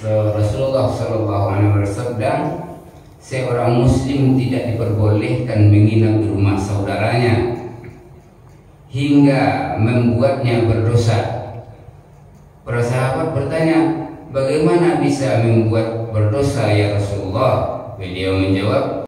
Rasulullah SAW bersabda, seorang muslim tidak diperbolehkan menginap di rumah saudaranya hingga membuatnya berdosa. Para sahabat bertanya, bagaimana bisa membuat berdosa ya Rasulullah? Beliau menjawab,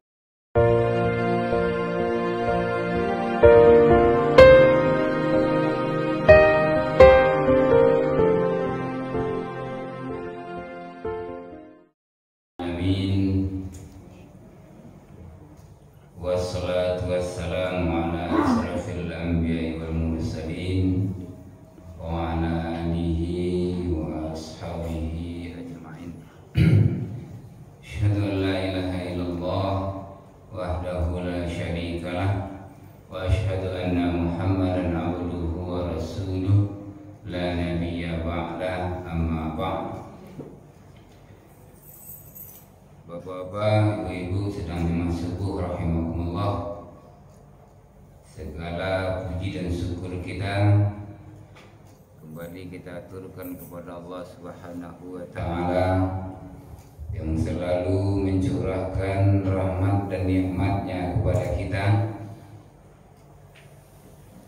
wassalatu wassalamu ala asrafil anbiya'i wal mursalin wa ala alihi wa ashabihi ajma'in. Asyhadu an la ilaha illallah wahdahu la syarikalah wa asyhadu anna Muhammadan abduhu wa rasuluh la nabiyya ba'da, amma ba'd. Bapak-bapak, ibu-ibu sedang jemaah subuh rahimakumullah. Segala puji dan syukur kita kembali kita aturkan kepada Allah Subhanahu wa taala yang selalu mencurahkan rahmat dan nikmatnya kepada kita.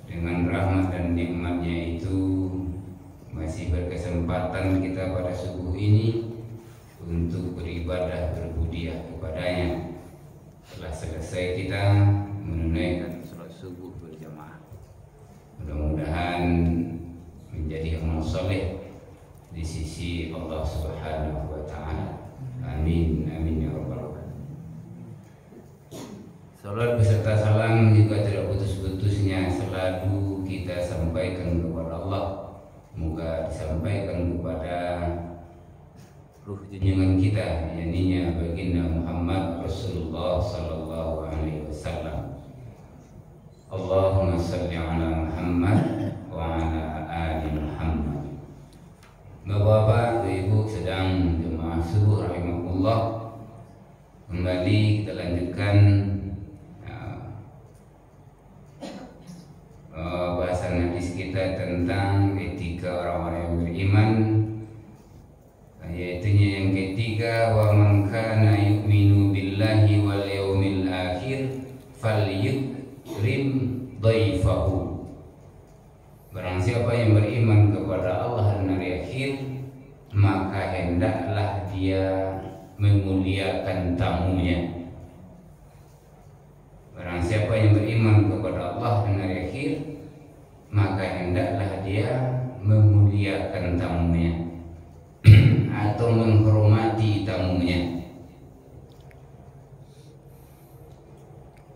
Dengan rahmat dan nikmatnya itu masih berkesempatan kita pada subuh ini untuk beribadah berbudiah kepadanya. Setelah selesai kita menunaikan salat subuh berjamaah, mudah-mudahan menjadi amal soleh di sisi Allah Subhanahu wa taala. Amin amin ya rabbal alamin. Salat beserta salam juga tidak putus-putusnya selalu kita sampaikan kepada Allah. Moga disampaikan kepada ruh junjungan kita, yakni baginda Muhammad Rasulullah sallallahu alaihi wasallam. Allahumma shalli ala Muhammad wa ala ali Muhammad. Bapak, Ibu sedang jemaah subuh rahimakumullah. Kembali kita lanjutkan bahasan hadis kita tentang etika orang-orang yang beriman, yaitu yang ketiga, wa man kana yu'minu billahi wal yaumil akhir falyukrim dhaifahu. Barang siapa yang beriman kepada Allah dan hari akhir, maka hendaklah dia memuliakan tamunya. Barang siapa yang beriman kepada Allah dan hari akhir, maka hendaklah dia memuliakan tamunya atau menghormati tamunya.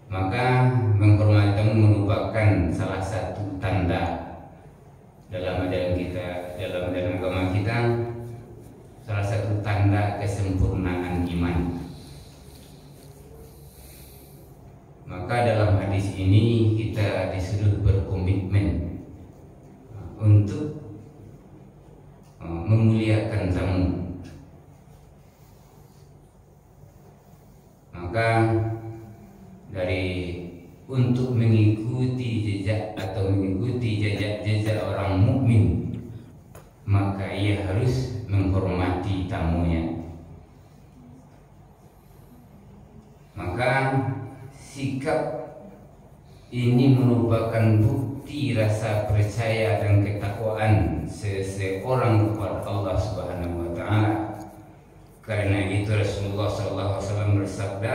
Maka menghormati tamu merupakan salah satu tanda dalam ajaran kita, dalam ajaran agama kita, salah satu tanda kesempurnaan iman. Maka dalam hadis ini kita disuruh berkomitmen untuk memuliakan tamu. Maka untuk mengikuti jejak atau mengikuti jejak orang mukmin, maka ia harus menghormati tamunya. Maka sikap ini merupakan bukti rasa percaya dan ketakwaan seseorang kepada Allah Subhanahu wa taala. Karena itu Rasulullah SAW bersabda,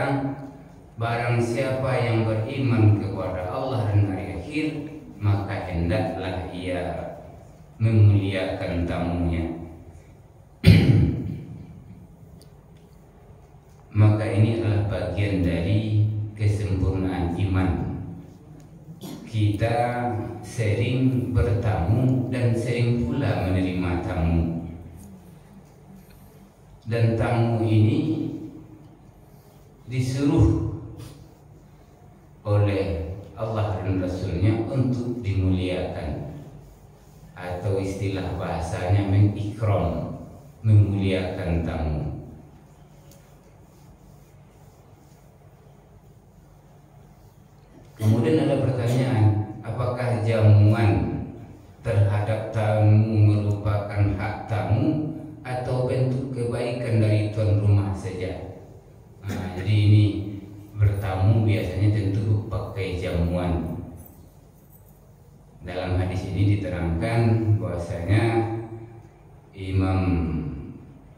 barang siapa yang beriman kepada Allah dan hari akhir, maka hendaklah ia memuliakan tamunya. Maka ini adalah bagian dari kesempurnaan iman. Kita sering bertamu dan sering pula menerima tamu. Dan tamu ini disuruh oleh Allah dan Rasulnya untuk dimuliakan, atau istilah bahasanya mengikram, memuliakan tamu. Kemudian ada pertanyaan, apakah jamuan terhadap tamu merupakan hak tamu atau untuk kebaikan dari tuan rumah saja. Jadi ini bertamu biasanya tentu pakai jamuan. Dalam hadis ini diterangkan bahwasanya Imam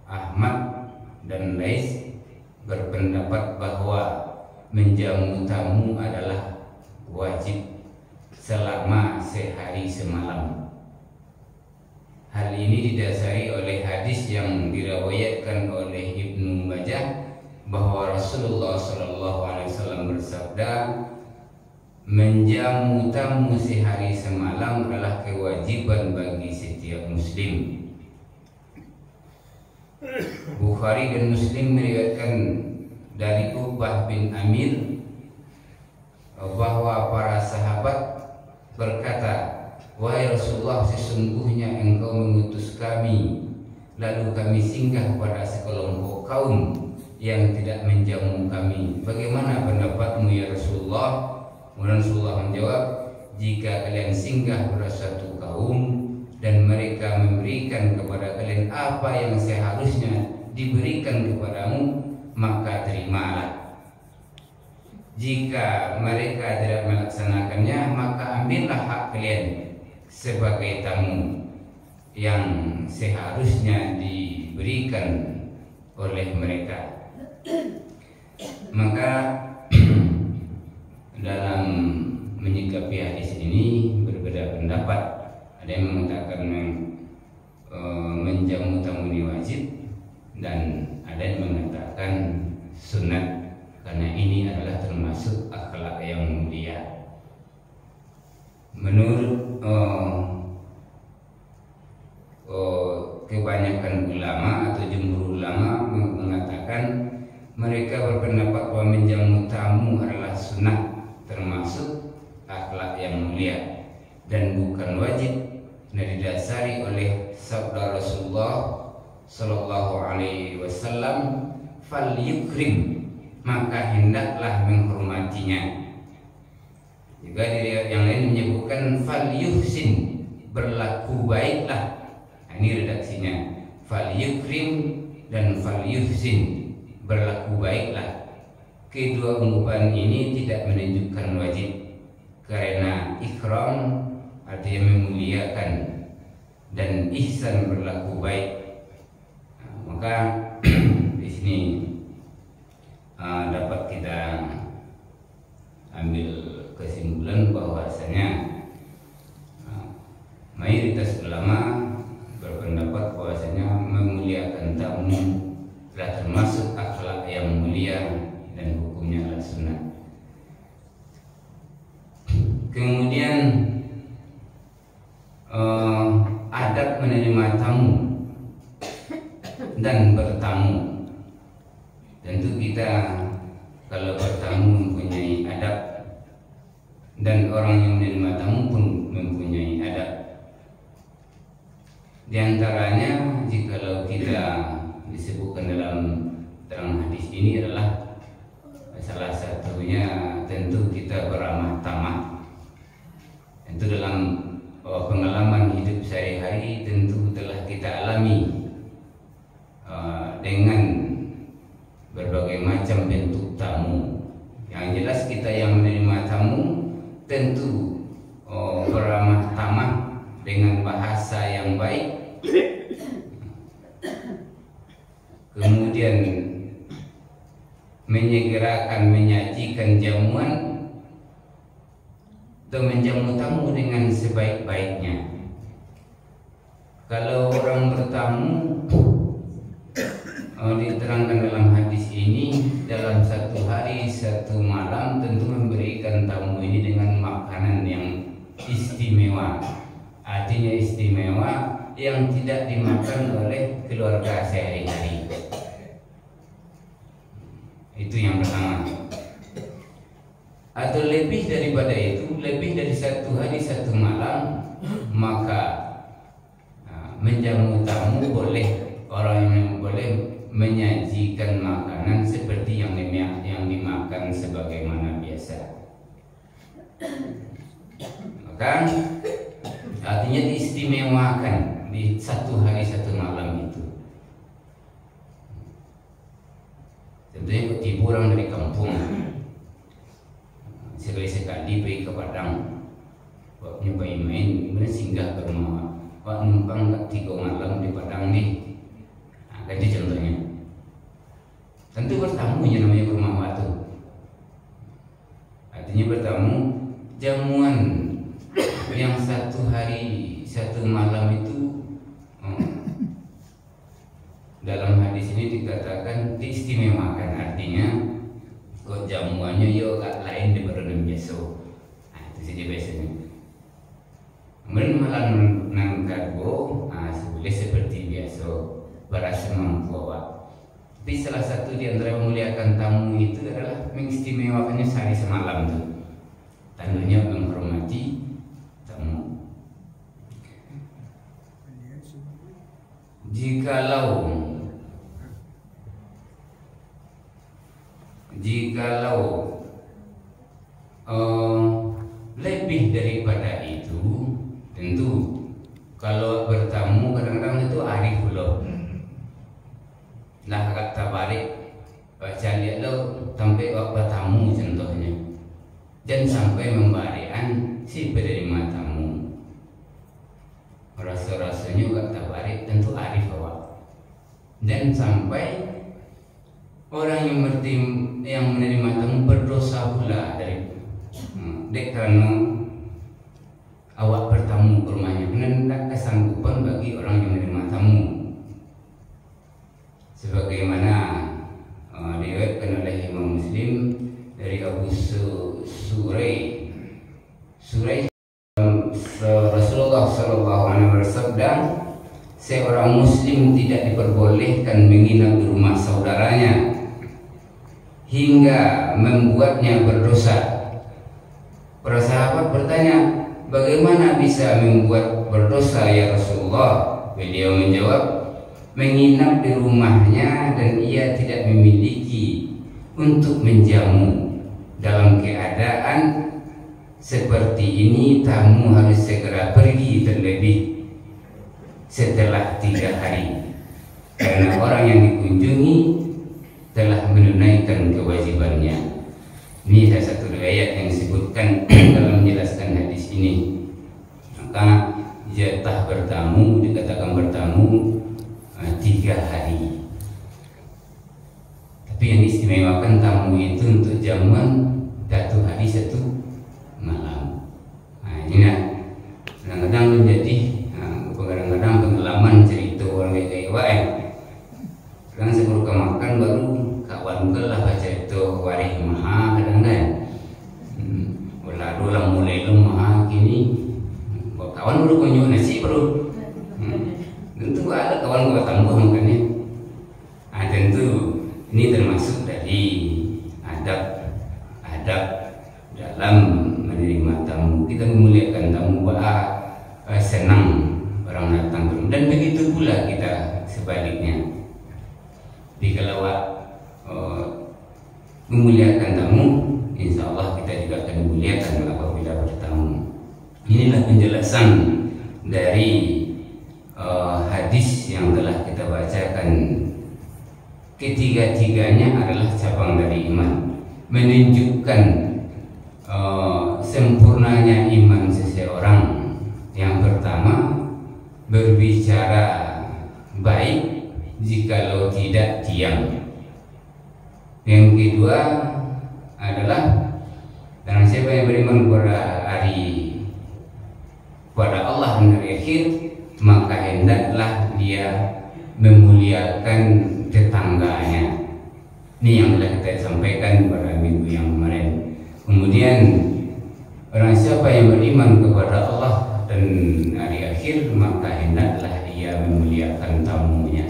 Ahmad dan Lais berpendapat bahwa menjamu tamu adalah wajib selama sehari semalam. Hal ini didasari oleh hadis yang diriwayatkan oleh Ibnu Majah bahwa Rasulullah SAW bersabda, menjamu tamu sehari semalam adalah kewajiban bagi setiap muslim. Bukhari dan Muslim meriwayatkan dari Uqbah bin Amir bahwa para sahabat berkata, wahai Rasulullah, sesungguhnya engkau mengutus kami, lalu kami singgah pada sekelompok kaum yang tidak menjamu kami. Bagaimana pendapatmu ya Rasulullah? Kemudian Rasulullah menjawab, jika kalian singgah pada suatu kaum dan mereka memberikan kepada kalian apa yang seharusnya diberikan kepadamu, maka terimalah. Jika mereka tidak melaksanakannya, maka ambillah hak kalian sebagai tamu yang seharusnya diberikan oleh mereka. Maka dalam menyikapi hadis ini berbeda pendapat. Ada yang mengatakan menjamu tamu ini wajib, dan ada yang mengatakan sunat, karena ini adalah termasuk akhlak yang mulia. Menurut kebanyakan ulama atau jumhur ulama mengatakan, mereka berpendapat bahwa menjamu tamu adalah sunat, termasuk akhlak yang mulia dan bukan wajib, dan didasari oleh sabda Rasulullah Sallallahu Alaihi Wasallam, fal yukrim, maka hendaklah menghormatinya. Juga di riwayat yang lain menyebutkan fal yuhsin, berlaku baiklah. Nah, ini redaksinya, fal yukrim dan fal yuhsin, berlaku baiklah. Kedua ungkapan ini tidak menunjukkan wajib, karena ikram artinya memuliakan dan ihsan berlaku baik. Nah, maka di sini dapat kita ambil kesimpulan bahwasanya mayoritas ulama berpendapat bahwasanya memuliakan tamu telah termasuk akhlak yang mulia dan hukumnya adalah sunnah. Kemudian adab menerima tamu dan bertamu. Tentu kita kalau bertamu mempunyai adab, dan orang yang menerima tamu pun mempunyai adab. Di antaranya, jikalau kita disebutkan dalam terang hadis ini adalah salah satunya tentu kita beramah tamah. Tentu dalam pengalaman hidup sehari-hari tentu telah kita alami dengan berbagai macam bentuk tamu. Yang jelas kita yang menerima tamu tentu beramah tamah dengan bahasa yang baik, kemudian menyegerakan menyajikan jamuan atau menjamu tamu dengan sebaik-baiknya. Kalau orang bertamu, diterangkan dalam hadis ini, dalam satu hari satu malam tentu memberikan tamu ini dengan makanan yang istimewa. Artinya istimewa yang tidak dimakan oleh keluarga sehari-hari. Itu yang pertama. Atau lebih daripada itu, lebih dari satu hari satu malam, maka menjamu tamu boleh, orang yang boleh menyajikan makanan seperti yang dimakan sebagaimana biasa. Maka artinya diistimewakan di satu hari satu malam itu. Tentunya kok tipu orang dari kampung, sekali-sekali pergi ke Padang, waktunya pergi main, kemudian singgah ke rumah Pak numpang tak 3 malam di Padang nih. Nah, ganti contohnya. Tentu bertamu yang namanya rumah waktu. Artinya bertamu jamuan yang 1 hari 1 malam itu dalam hadis ini dikatakan diistimewakan, artinya kok jamuannya yo agak lain daripada yang biasa. Nah, itu saja biasanya. Kemudian malam nang karbo, boleh seperti biasa, berasa mampu awak. Tapi salah satu di antara memuliakan tamu itu adalah mengistimewakannya sehari semalam tuh. Tandanya menghormati tamu. Jikalau lebih daripada itu, tentu kalau bertamu kadang-kadang itu arif loh. Nah agak tabarik baca lihat lo sampai bertamu contohnya, dan sampai membarikan si penerima tamu. Rasa-rasanya agak tabarik, tentu arif awak. Dan sampai orang yang menerima tamu berdosa pula dari karena awak bertamu ke rumahnya, karena tidak kesanggupan bagi orang yang menerima tamu. Sebagaimana diriwayatkan oleh Imam Muslim dari Abu Surai Rasulullah SAW bersabda, seorang Muslim tidak diperbolehkan menginap di rumah saudaranya hingga membuatnya berdosa. Para sahabat bertanya, bagaimana bisa membuat berdosa ya Rasulullah? Beliau menjawab, menginap di rumahnya dan ia tidak memiliki untuk menjamu. Dalam keadaan seperti ini, tamu harus segera pergi terlebih setelah 3 hari, karena orang yang dikunjungi telah menunaikan kewajibannya. Ini salah satu riwayat yang disebutkan dalam menjelaskan hadis ini. Maka jatah bertamu dikatakan bertamu 3 hari. Tapi yang diistimewakan tamu itu untuk jamuan 1 hari 1 malam. Nah, ini kadang-kadang menjadi kadang-kadang pengalaman cerita orang kayak kadang sebelum makan baru kawan lah baca itu warih maha kadang-kadang lalu lah mulai lemah gini kawan baru kunjung nasi baru tentu ada kawan gua tambah makanya. Tentu ini termasuk dari adab dalam menerima tamu. Kita memuliakan tamu, senang orang datang ke rumah, dan begitu pula kita sebaliknya. Jika memuliakan tamu, insya Allah kita juga akan memuliakan apabila bertamu. Inilah penjelasan dari hadis yang telah kita bacakan. Ketiga-tiganya adalah cabang dari iman, menunjukkan sempurnanya iman seseorang. Yang pertama, berbicara baik, jikalau tidak diam. Yang kedua adalah barang siapa yang beriman kepada Allah dan hari akhir, maka hendaklah dia memuliakan tetangganya. Ini yang telah kita sampaikan pada minggu yang kemarin. Kemudian barang siapa yang beriman kepada Allah dan hari akhir, maka hendaklah ia memuliakan tamunya.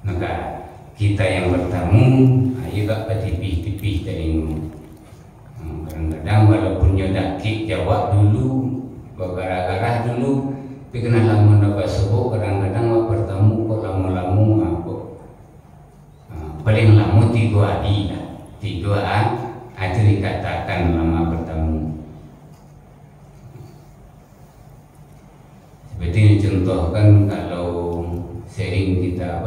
Maka kita yang bertamu juga petipih-tipih tadimu. Kadang-kadang walaupun nyodaki jawab dulu, bergarah-garah dulu, tapi kena lama nak subuh. Kadang-kadang wak bertamu kok lama-lama aku paling lama 3 hari lah. 3 hari itu dikatakan lama bertamu. Seperti dicontohkan kalau sering kita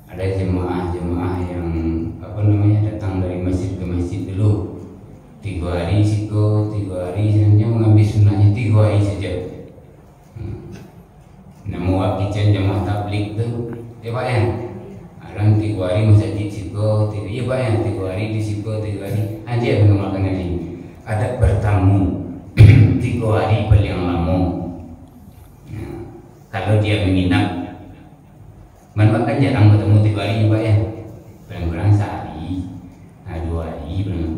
ada jemaah-jemaah yang apa namanya datang dari masjid ke masjid dulu 3 hari siko, 3 hari hanya mengambil sunnahnya 3 hari saja. Nama wakijan jemaah tablik tu, ya Pak ya. Orang 3 hari masjid siko, ya Pak ya 3 hari di siko 3 hari. Aja mengamalkan ini. Ada bertamu 3 hari paling lama. Nah, kalau dia menginap mana kan jarang bertemu 3 hari Pak ya, kurang-kurang sehari, 2 hari belum.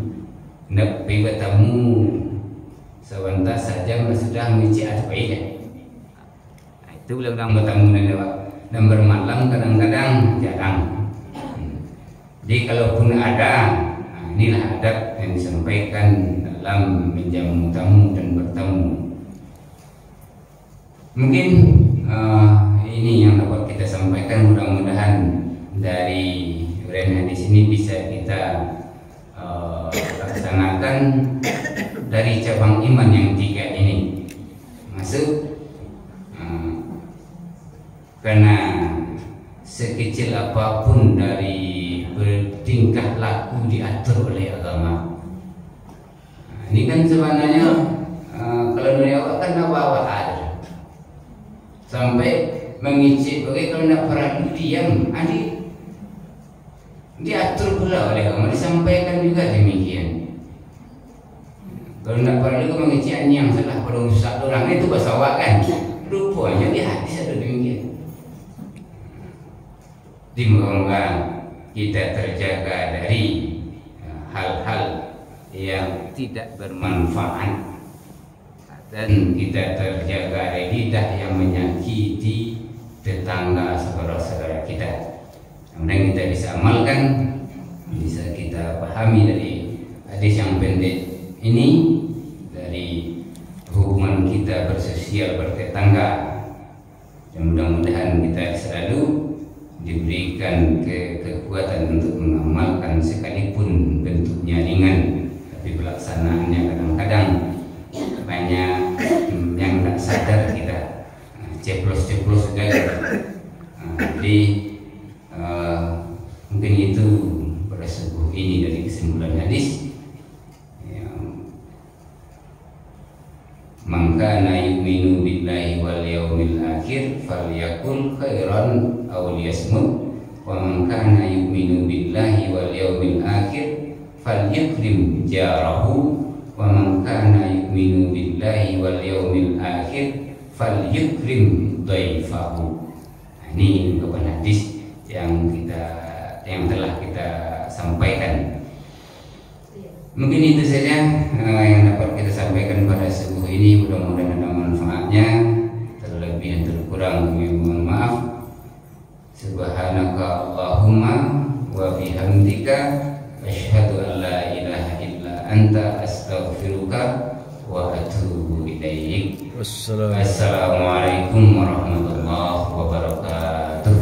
Nak pergi bertemu sebentar saja sudah mengisi apa ya? Itu bilang bertemu dan bermalam kadang-kadang jarang. Jadi kalaupun ada, inilah adab yang disampaikan dalam menjamu tamu dan bertemu. Mungkin ini yang dapat kita sampaikan, mudah-mudahan dari uraian hadis ini bisa kita laksanakan dari cabang iman yang 3 ini. Masuk karena sekecil apapun dari bertingkah laku diatur oleh agama. Ini kan sebenarnya kalau dari awal kan awal ada sampai mengicip, bagi kalau nak perlu diam, diatur pula oleh agama, disampaikan juga demikian. Kalau nak perlu mengicip yang salah pada usaha orang itu bahasa awak kan, rupanya di hadis ada demikian. Semoga kita terjaga dari hal-hal yang tidak bermanfaat dan kita terjaga dari lidah yang menyakiti tetangga saudara-saudara kita. Kemudian kita bisa amalkan, bisa kita pahami dari hadis yang pendek ini, dari hubungan kita bersosial bertetangga. Dan mudah-mudahan kita selalu diberikan kekuatan untuk mengamalkan sekalipun bentuknya ringan, tapi pelaksanaannya kadang-kadang banyak yang tak sadar kita ceplos-ceplos juga. Jadi mungkin itu pada subuh ini dari kesimpulan hadis. Man kana yu'minu billahi wal yawmil akhir falyakul khairan aw liyasmut, wa man kana yu'minu billahi wal yawmil akhir falyakrim jarahu, wa man kana yu'minu billahi wal yawmil akhir falyakrim dhaifahu. Ini ungkapan hadis yang telah kita sampaikan. Mungkin itu saja yang dapat kita sampaikan pada subuh ini. Mudah-mudahan ada manfaatnya. Terlebih dan terkurang kami mohon maaf. Subhanaka Allahumma wa bihamdika asyhadu an la ilaha illa anta astaghfiruka wa atubu ilaik. Assalamualaikum warahmatullahi wabarakatuh.